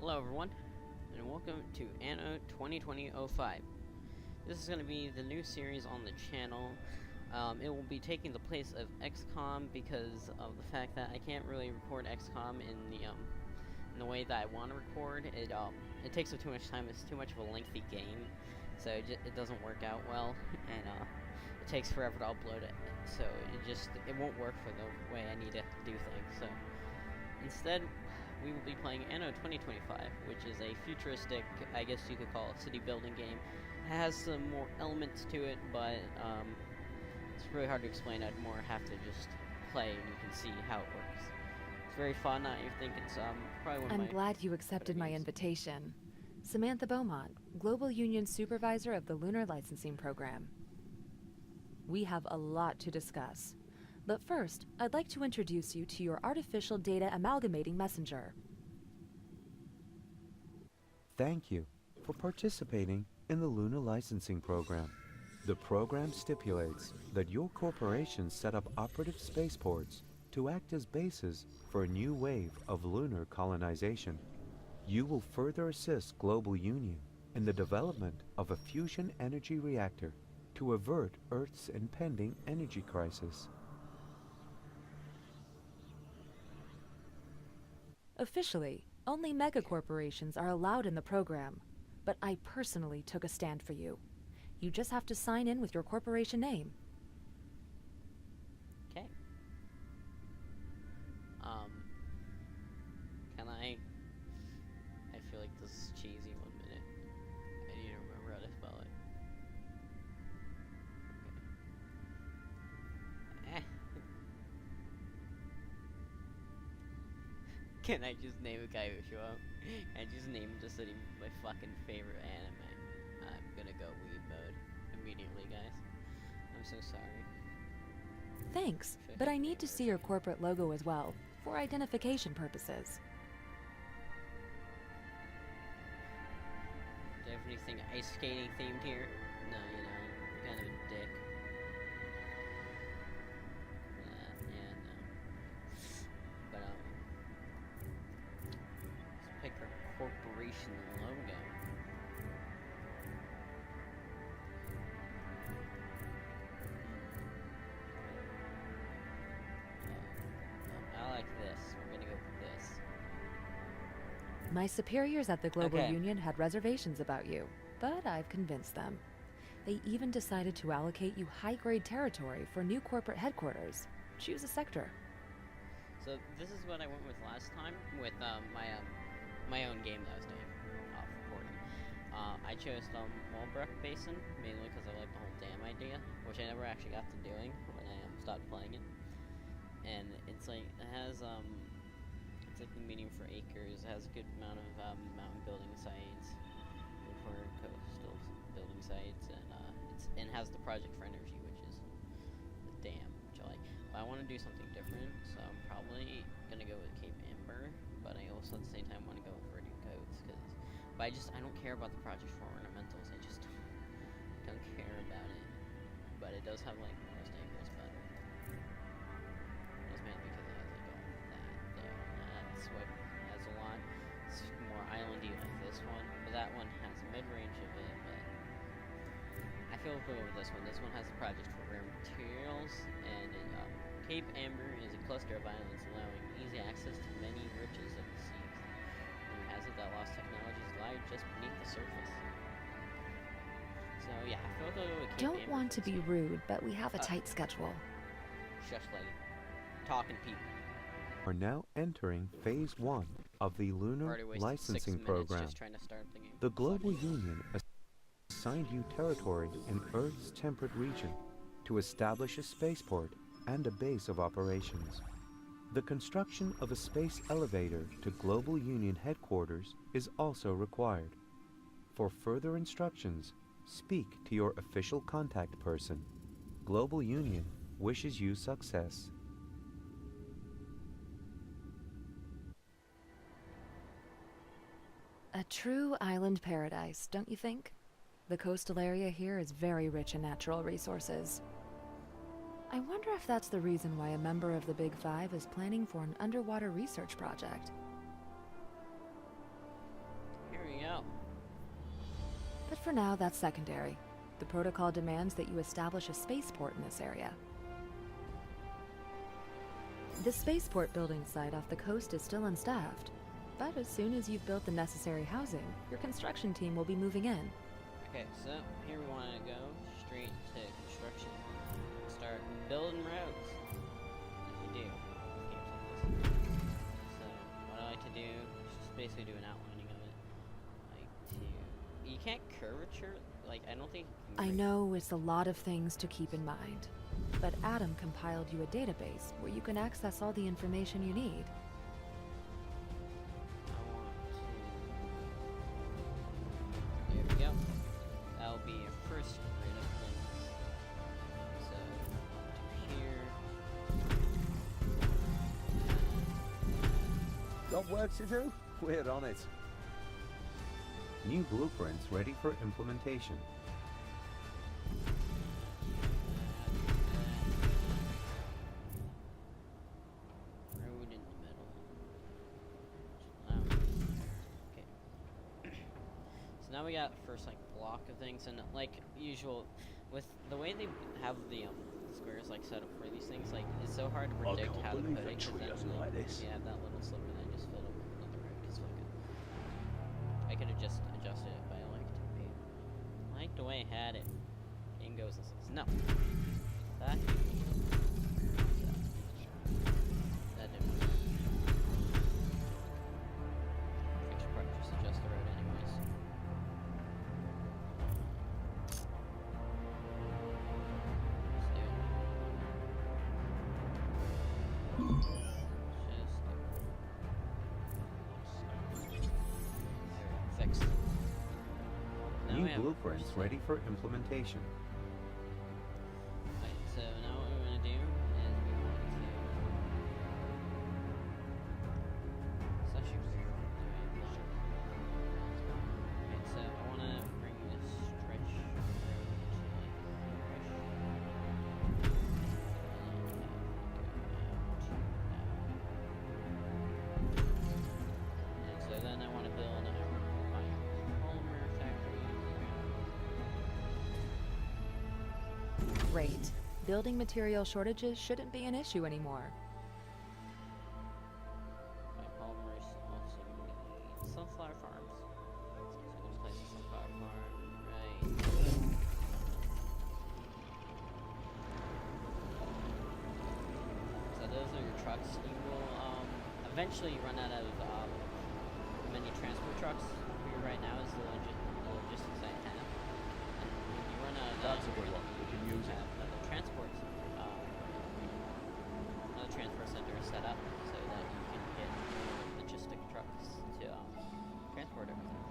Hello everyone, and welcome to Anno 2020-05. This is going to be the new series on the channel. It will be taking the place of XCOM because of the fact that I can't really record XCOM in the way that I want to record. It takes up too much time. It's too much of a lengthy game, so it doesn't work out well, and it takes forever to upload it. So it won't work for the way I need to do things. So instead, we will be playing Anno 2025, which is a futuristic, I guess you could call it, city building game. It has some more elements to it, but it's really hard to explain. I'd more have to just play and you can see how it works. It's very fun. I think it's probably one of my... I'm glad you accepted my invitation. Samantha Beaumont, Global Union Supervisor of the Lunar Licensing Program. We have a lot to discuss. But first, I'd like to introduce you to your Artificial Data Amalgamating Messenger. Thank you for participating in the Lunar Licensing Program. The program stipulates that your corporation set up operative spaceports to act as bases for a new wave of lunar colonization. You will further assist Global Union in the development of a fusion energy reactor to avert Earth's impending energy crisis. Officially, only megacorporations are allowed in the program, but I personally took a stand for you. You just have to sign in with your corporation name. Okay. Can I feel like this is cheesy 1 minute. I need to remember how to spell it. Okay. Can I just name a guy who show up? And just name the city my fucking favorite anime. I'm gonna go weeb mode immediately, guys. I'm so sorry. Thanks, but I need to see your corporate logo as well, for identification purposes. Do you have anything ice skating themed here? No, you know, kind of a dick. Yeah, no. But, let's pick our corporation logo. I like this. We're gonna go with this. My superiors at the Global Okay. Union had reservations about you, but I've convinced them. They even decided to allocate you high-grade territory for new corporate headquarters. Choose a sector. So this is what I went with last time with my own game that I was doing off recording. I chose Walbrook Basin mainly because I like the whole dam idea, which I never actually got to doing when I stopped playing it. And it's like it has it's like the medium for acres. It has a good amount of mountain building sites, good for coastal building sites, and it has the project for energy, which is the dam, which I like. But I want to do something different, so I'm probably gonna go with Cape Amber. But I also at the same time want to go with Verdant Coats, but I don't care about the project for ornamentals. I just don't care about it. But it does have like most acres, but it's mainly because it has like all that there. That's what has a lot. It's more islandy like this one, but that one has a mid-range of it. But I feel we'll go with this one. This one has the project for rare materials, and Cape Amber is a cluster of islands allowing easy access to many riches of the seas. Rumor has it that lost technologies lie just beneath the surface. So yeah, I feel like I'll go with Cape Don't Amber want for to this be one. rude, but we have a tight schedule. Shush, lady. Talking people. Are now entering Phase 1 of the Lunar Already wasted 6 Licensing minutes Program. just trying to start the game. The Global Union assigned you territory in Earth's temperate region to establish a spaceport and a base of operations. The construction of a space elevator to Global Union headquarters is also required. For further instructions, speak to your official contact person. Global Union wishes you success. A true island paradise, don't you think? The coastal area here is very rich in natural resources. I wonder if that's the reason why a member of the Big Five is planning for an underwater research project. For now, that's secondary. The protocol demands that you establish a spaceport in this area. The spaceport building site off the coast is still unstaffed, but as soon as you've built the necessary housing, your construction team will be moving in. Okay, so here we want to go straight to construction. Start building roads. As you do with games like this. So what I like to do is just basically do an outlining of it. You can't curvature. Like I don't think. I know it's a lot of things to keep in mind, but Adam compiled you a database where you can access all the information you need. There we go. That'll be your first grid of things. So to here. Got work to do? We're on it. New blueprints ready for implementation. Road in the middle. Okay. So now we got the first like block of things, and like usual, with the way they have the squares like set up for these things, like it's so hard to predict how to put it. Because then like this. you have that little sliver that just filled up with another road. Because I could have just adjusted it, but I like the way I had it. Game goes and says no. That. That didn't work. I should probably just adjust the road anyways. Fixed. Now we New have blueprints first ready for implementation. Right, so now what we want to do is we want to. It's actually weird. Right, so I want to bring this stretch road and so then I want to build our polymer factory. Great. Building material shortages shouldn't be an issue anymore. My polymers also need sunflower farms. So I'm gonna place a sunflower farm right. So those are your trucks. You will eventually run out of many transport trucks. Here right now is the logistics I have. And when you run out of that, That's a good one. We can use it. have another transport center set up so that you can get logistic trucks to transport everything.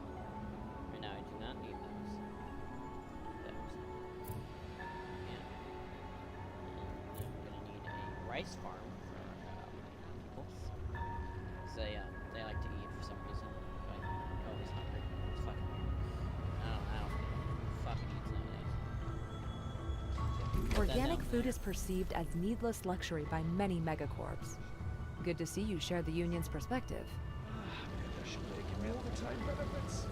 Right now I do not need those. Yeah. And then we're gonna need a rice farm for people. Cause they like to eat for some reason. Like always hungry. It's fucking weird. I don't know who fucking eats nowadays. Put that Organic down food there. is perceived as needless luxury by many megacorps. Good to see you share the union's perspective. That should make me overtime benefits.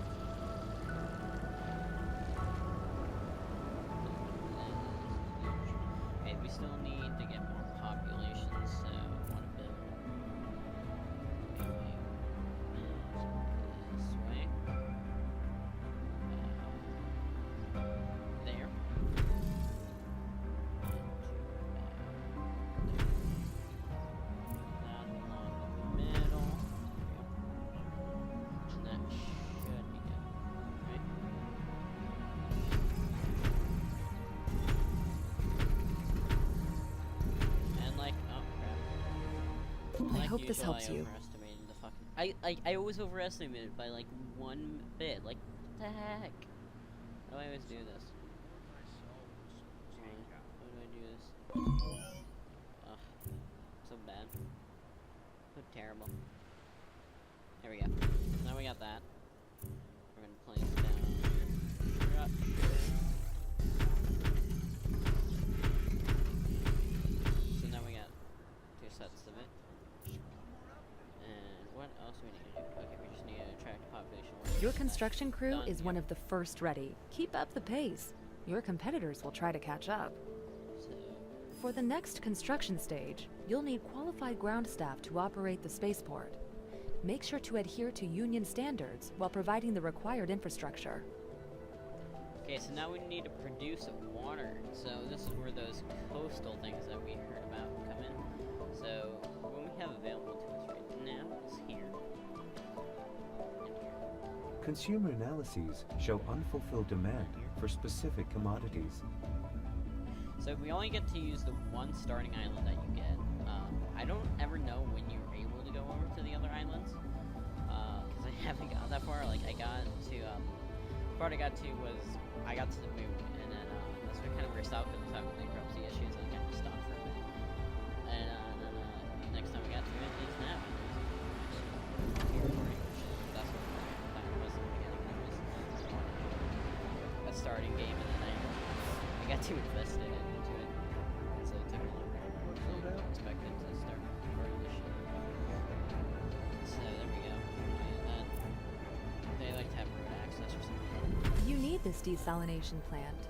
Okay, we still need to get more population, so I want to build this way. There. That along the middle. And that should be good, right? And like, oh crap. I Like hope this usual, helps I you. overestimated the fucking. I always overestimate it by like 1 bit. Like, what the heck? How do I always do this? How do I do this? Ugh, so bad. So terrible. There we go. Now we got that. We're gonna place down. So now we got 2 sets of it. And what else do we need to do? Okay, we just need to attract population. Your construction crew Done, is one yep. of the first ready. Keep up the pace. Your competitors will try to catch up. So, For the next construction stage, you'll need qualified ground staff to operate the spaceport. Make sure to adhere to union standards while providing the required infrastructure. okay, so now we need to produce water. So this is where those coastal things that we heard about come in. So what we have available to us right now is here. And here. Consumer analyses show unfulfilled demand for specific commodities. So we only get to use the one starting island that you get. I don't ever know when you're able to go over to the other islands, because I haven't got that far. Like I got to, part I got to was I got to the moon, and then that's where kind of where I stopped because I was having bankruptcy issues, and I kind of stopped for a bit. And then next time we got to it is now. That's what I was in the beginning. It was a starting game, and then I got too invested into it, so it took a long time. I expected to start recording this shit. So there we go. And they like to have road access or something. You need this desalination plant.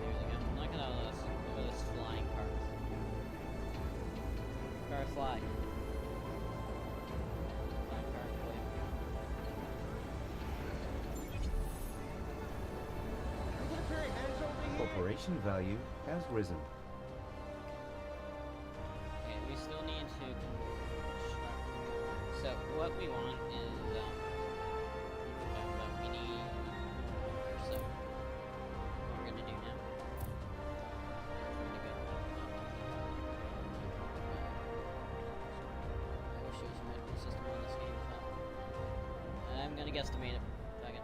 Here they go. Look at all those flying cars. Cars fly. Flying cars fly. Corporation value has risen. Okay, we still need to construct. So what we want is we need. So what we're gonna do now? We're gonna go. I wish there was a medical system on this game. But I'm gonna guesstimate it. Fuck it.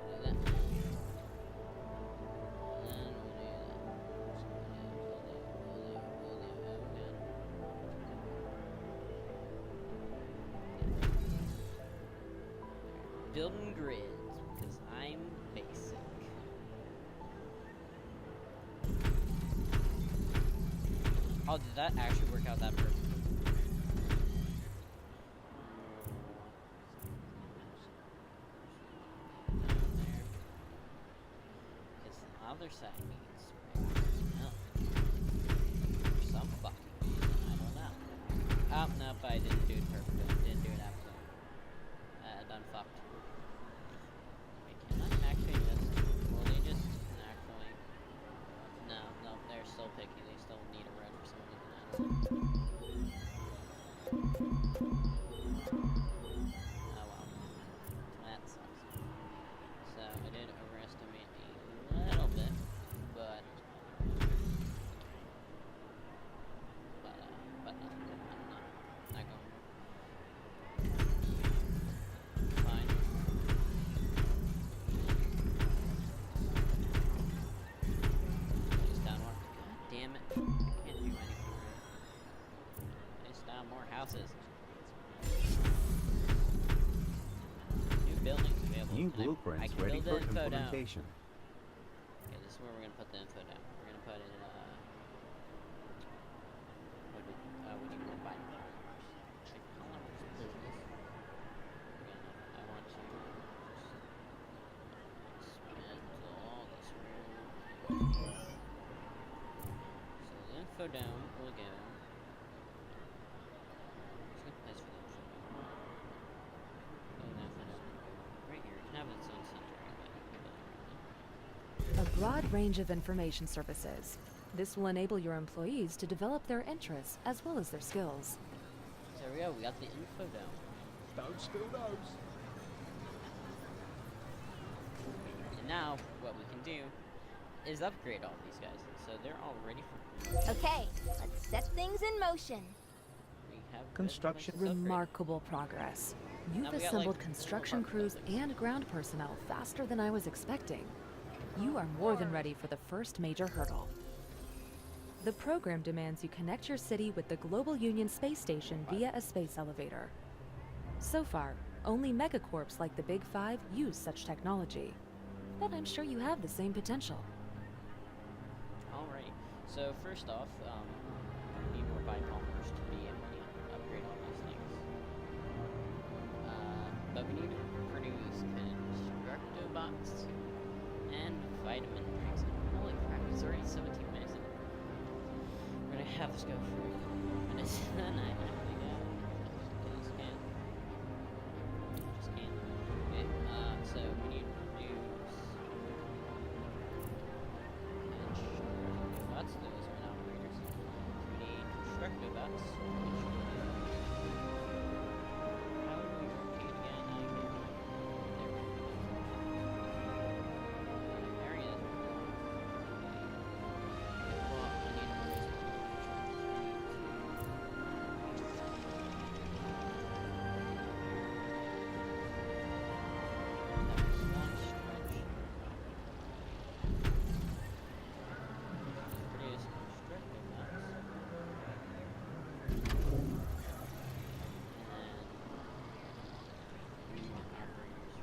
Do that. Building grids, because I'm basic. Oh, did that actually work out that perfect? Because the other side needs for some fucking reason, I don't know. Oh, nope, I didn't do it perfectly. Didn't do it absolutely. Done fucked. Wait, can I actually just... Well, they just can actually... No, they're still picky. They still need a red for some reason. Oh well. That sucks. So, I did overestimate a little bit, but not going. Fine. Just down more. God damn it. I can't do anything really. Just down more houses. New buildings available. New Can I blueprints can ready build for the info down. implementation. Okay, this is where we're gonna put the info down. We're gonna put it in, we need more binoculars. Like, how long is this? I want to expand all this room. So the info down will go. It's a good place for the info down. Oh, the info down will go right here. It can have its own center. A broad range of information services. This will enable your employees to develop their interests as well as their skills. So there we go, we got the info down. Don't spill those. And now, what we can do is upgrade all these guys. So they're all ready for... Okay, let's set things in motion. We have good Construction. places to upgrade. Remarkable progress. You've Now we got, assembled like, construction four crews buildings. and ground personnel faster than I was expecting. You are more than ready for the first major hurdle. The program demands you connect your city with the Global Union Space Station via a space elevator. So far, only megacorps like the Big Five use such technology. But I'm sure you have the same potential. Alright, So first off, we need more bipolymers to be able to upgrade all these things. But we need to produce constructobots and vitamin drinks. Holy crap, it's already 17 minutes in. We're gonna have this go for a couple more minutes, then I actually just can't. Okay, so we need to produce constructobots, those are not operators. We need constructobots, how do we rotate again? I can't remember. There he is. Well, I need to raise that was one stretch. Produce constructobots. And then operators.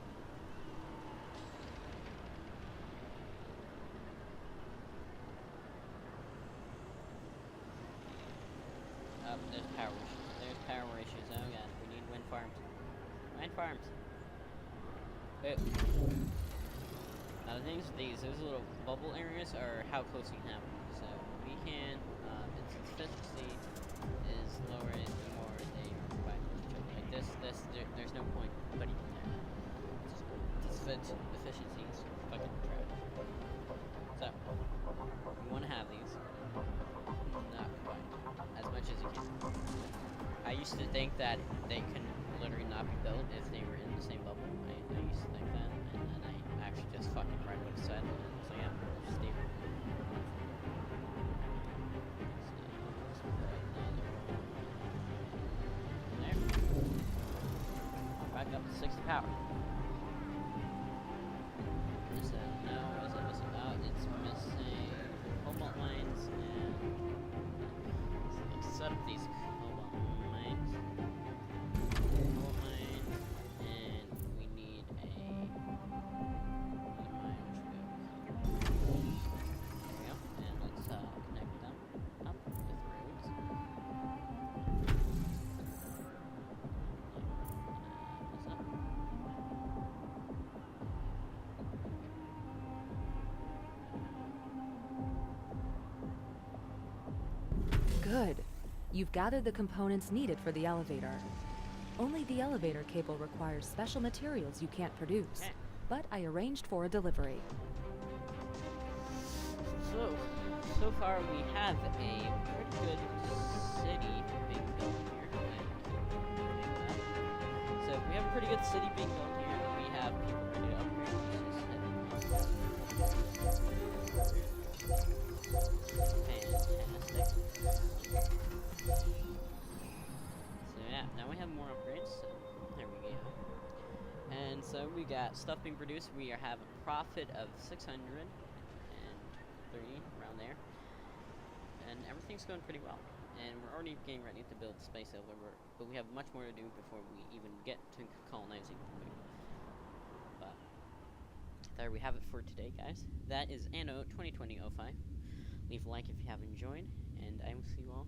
Oh, there's power issues. There's power issues. Oh god, we need wind farms. Wind farms. Oh. Now the things with those little bubble areas are how close you can have them. So we can, its efficiency is lower the more they provide each other. Like there's no point putting it there. Its efficiency is fucking crap. So, you want to have these. Not combined. As much as you can. I used to think that they can literally not be built if they were in the same bubble. I used to think that, and then I actually just fucking read what it said, and so yeah, just leave it. So, let's put another one there. Back up to 60 power. Is that, no, what is it missing? Oh, it's missing cobalt lines, and let's set up these cobalt lines. Cobalt line, and we need another mine, which we go. There we go, and let's connect them up with roads. What's up? Good. You've gathered the components needed for the elevator. Only the elevator cable requires special materials you can't produce. Okay. But I arranged for a delivery. So far we have a pretty good city being built here. So we have a pretty good city being built here. We have people ready to upgrade. Fantastic. So yeah, now we have more upgrades, so there we go. And so we got stuff being produced. We have a profit of 630 around there. And everything's going pretty well. And we're already getting ready to build the space elevator, but we have much more to do before we even get to colonizing the moon. But there we have it for today, guys. That is Anno 2020-05. Leave a like if you have enjoyed, and I will see you all